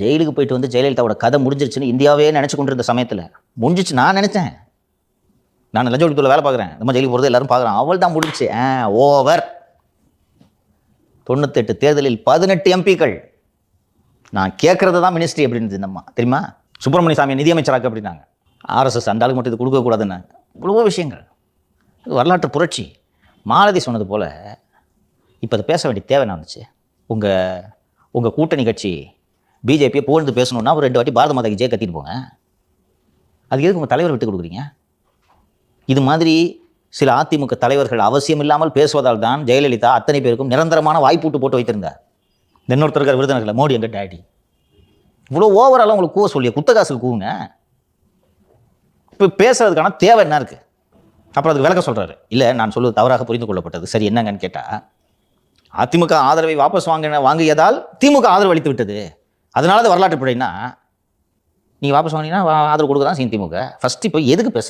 ஜெயிலுக்கு போயிட்டு வந்து ஜெயலலிதாவோட கதை முடிஞ்சிருச்சுன்னு இந்தியாவே நினச்சி கொண்டிருந்த சமயத்தில் முடிஞ்சிச்சு. நான் நினச்சேன், நான் லஞ்ச ஒழிப்புல வேலை பார்க்குறேன், நம்ம ஜெயிலுக்கு போகிறது எல்லாரும் பார்க்குறேன், அவள் தான் முடிச்சு. ஓவர். 98 தேர்தலில் 18 எம்பிக்கள். நான் கேட்கறது தான் மினிஸ்ட்ரி அப்படின்னு இருந்தம்மா தெரியுமா? சுப்பிரமணிய சாமி நிதியமைச்சராக அப்படின்னாங்க. ஆர்எஸ்எஸ் அந்த ஆளுக்கு மட்டும் இது கொடுக்கக்கூடாதுன்னு இவ்வளவோ விஷயங்கள். இது வரலாற்று புரட்சி. மாலதி சொன்னது போல் இப்போ அதை பேச வேண்டிய தேவை என்ன வந்துச்சு? உங்கள் கூட்டணி கட்சி பிஜேபியை புகழ்ந்து பேசணுன்னா ஒரு 2 வாட்டி பாரத மாதாக்கு ஜெய கத்திட்டு போங்க. அதுக்கு எதுக்கு உங்கள் தலைவர் விட்டு கொடுக்குறீங்க? இது மாதிரி சில அதிமுக தலைவர்கள் அவசியம் இல்லாமல் பேசுவதால் தான் ஜெயலலிதா அத்தனை பேருக்கும் நிரந்தரமான வாய்ப்பூட்டு போட்டு வைத்திருந்தார். இன்னொருத்தருக்கார் விருதுநகரில் மோடி எங்கள் டேடி. இவ்வளோ ஓவராலாக உங்களுக்கு கூவ சொல்லிய குத்தகாசுக்கு கூவுங்க. இப்போ பேசுறதுக்கான தேவை என்ன இருக்குது? அப்புறம் அதுக்கு விளக்க சொல்கிறாரு. இல்லை, நான் சொல்வது தவறாக புரிந்து கொள்ளப்பட்டது. சரி, என்னங்கன்னு கேட்டால், அதிமுக ஆதரவை வாபஸ் வாங்கியதால் திமுக ஆதரவு அளித்து விட்டது, அதனால அது வரலாற்று பிழைன்னா நீங்கள் வாபஸ் வாங்கினீங்கன்னா ஆதரவு கொடுக்க தான் செய்யும் திமுக. ஃபஸ்ட்டு இப்போ எதுக்கு பேசுகிறது?